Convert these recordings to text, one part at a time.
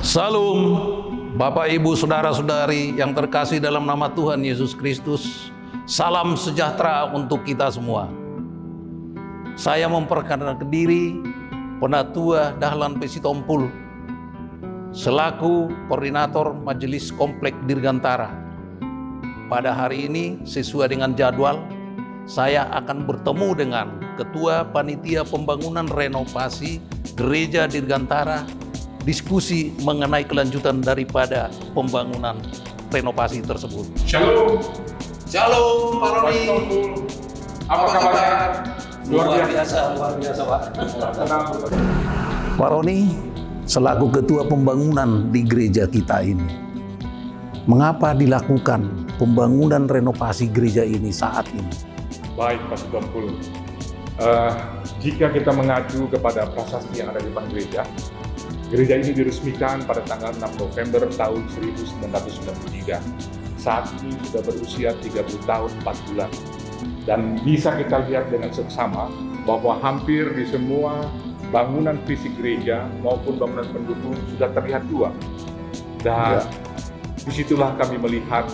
Salam, Bapak, Ibu, Saudara-saudari yang terkasih dalam nama Tuhan Yesus Kristus. Salam sejahtera untuk kita semua. Saya memperkenalkan diri Penatua Dahlan Pesitompul selaku Koordinator Majelis Komplek Dirgantara. Pada hari ini sesuai dengan jadwal, saya akan bertemu dengan Ketua Panitia Pembangunan Renovasi Gereja Dirgantara, diskusi mengenai kelanjutan daripada pembangunan renovasi tersebut. Shalom. Shalom, Pak Roni. Apa kabar? Luar biasa, Pak. Pak Roni, selaku Ketua Pembangunan di gereja kita ini, mengapa dilakukan pembangunan renovasi gereja ini saat ini? Baik, Pak Sitompul. Jika kita mengacu kepada prasasti yang ada di depan gereja, gereja ini diresmikan pada tanggal 6 November tahun 1993. Saat ini sudah berusia 30 tahun 4 bulan. Dan bisa kita lihat dengan seksama bahwa hampir di semua bangunan fisik gereja maupun bangunan pendukung sudah terlihat tua. Dan disitulah kami melihat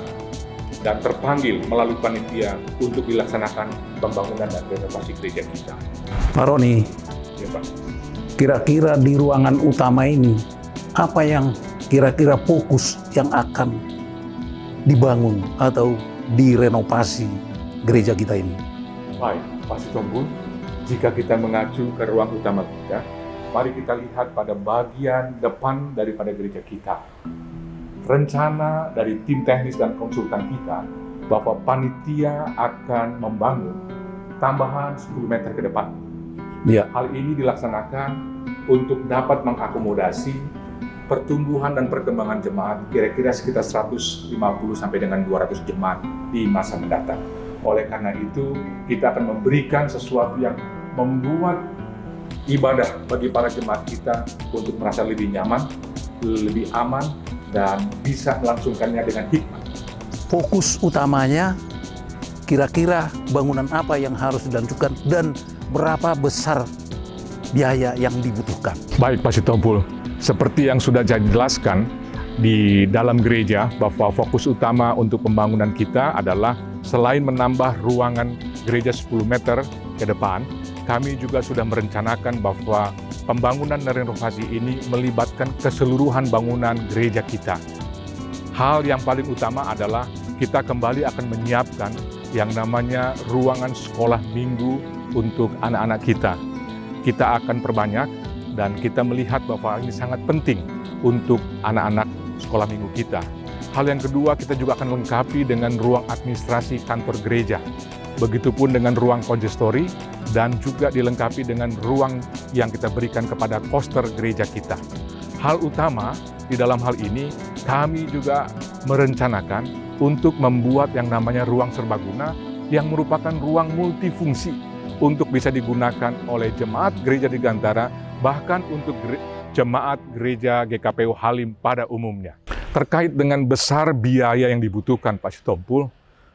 dan terpanggil melalui panitia untuk dilaksanakan pembangunan dan renovasi gereja kita. Pak Roni, Ya, Pak. kira-kira di ruangan utama ini, apa yang kira-kira fokus yang akan dibangun atau direnovasi gereja kita ini? Baik, Pak Sitompul, jika kita mengacu ke ruang utama kita, mari kita lihat pada bagian depan daripada gereja kita. Rencana dari tim teknis dan konsultan kita bahwa panitia akan membangun tambahan 10 meter ke depan. Ya. Hal ini dilaksanakan untuk dapat mengakomodasi pertumbuhan dan perkembangan jemaat kira-kira sekitar 150 sampai dengan 200 jemaat di masa mendatang. Oleh karena itu, kita akan memberikan sesuatu yang membuat ibadah bagi para jemaat kita untuk merasa lebih nyaman, lebih aman, dan bisa melangsungkannya dengan hikmat. Fokus utamanya kira-kira bangunan apa yang harus dilanjutkan dan berapa besar biaya yang dibutuhkan? Baik, Pak Sitompul, seperti yang sudah saya jelaskan di dalam gereja bahwa fokus utama untuk pembangunan kita adalah selain menambah ruangan gereja 10 meter ke depan, kami juga sudah merencanakan bahwa pembangunan dan renovasi ini melibatkan keseluruhan bangunan gereja kita. Hal yang paling utama adalah kita kembali akan menyiapkan yang namanya ruangan sekolah minggu untuk anak-anak kita. Kita akan perbanyak dan kita melihat bahwa ini sangat penting untuk anak-anak sekolah minggu kita. Hal yang kedua, kita juga akan lengkapi dengan ruang administrasi kantor gereja. Begitupun dengan ruang konjestori dan juga dilengkapi dengan ruang yang kita berikan kepada koster gereja kita. Hal utama di dalam hal ini, kami juga merencanakan untuk membuat yang namanya ruang serbaguna yang merupakan ruang multifungsi untuk bisa digunakan oleh jemaat gereja Dirgantara, bahkan untuk jemaat gereja GKPU Halim pada umumnya. Terkait dengan besar biaya yang dibutuhkan, Pak Sitompul,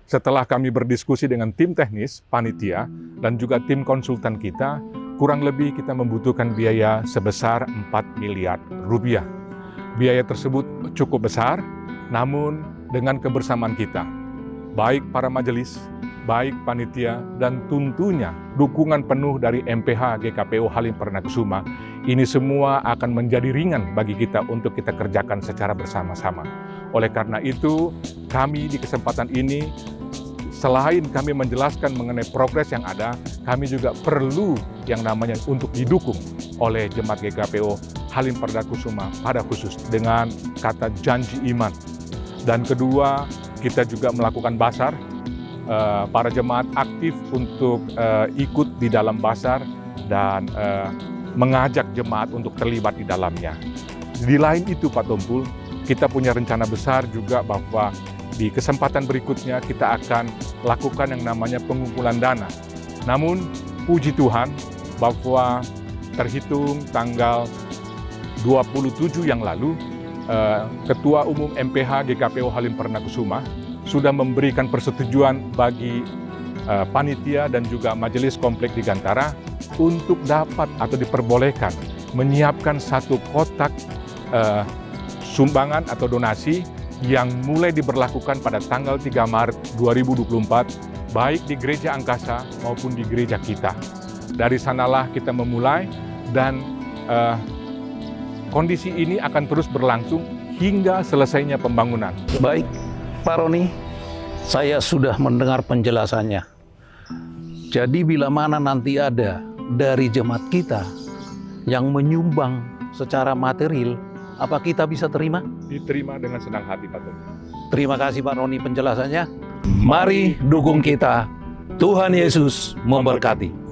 setelah kami berdiskusi dengan tim teknis, panitia, dan juga tim konsultan kita, kurang lebih kita membutuhkan biaya sebesar 4 miliar rupiah. Biaya tersebut cukup besar, namun dengan kebersamaan kita, baik para majelis, baik panitia, dan tentunya dukungan penuh dari MPH GKPU Halim Perdana-Kusuma, ini semua akan menjadi ringan bagi kita untuk kita kerjakan secara bersama-sama. Oleh karena itu, kami di kesempatan ini, selain kami menjelaskan mengenai progres yang ada, kami juga perlu yang namanya untuk didukung oleh jemaat GKPU Halim Perdana-Kusuma pada khusus dengan kata janji iman. Dan kedua, kita juga melakukan basar. Para jemaat aktif untuk ikut di dalam basar dan mengajak jemaat untuk terlibat di dalamnya. Di lain itu, Pak Tompul, kita punya rencana besar juga bahwa di kesempatan berikutnya kita akan lakukan yang namanya pengumpulan dana. Namun, puji Tuhan bahwa terhitung tanggal 27 yang lalu, Ketua Umum MPH GKPU Halim Perdana-Kusuma sudah memberikan persetujuan bagi panitia dan juga Majelis Komplek Dirgantara untuk dapat atau diperbolehkan menyiapkan satu kotak sumbangan atau donasi yang mulai diberlakukan pada tanggal 3 Maret 2024, baik di Gereja Angkasa maupun di gereja kita. Dari sanalah kita memulai dan kondisi ini akan terus berlangsung hingga selesainya pembangunan. Baik, Pak Roni, saya sudah mendengar penjelasannya. Jadi bila mana nanti ada dari jemaat kita yang menyumbang secara material, apa kita bisa terima? Diterima dengan senang hati, Pak Tommy. Terima kasih Pak Roni penjelasannya. Mari dukung kita. Tuhan Yesus memberkati.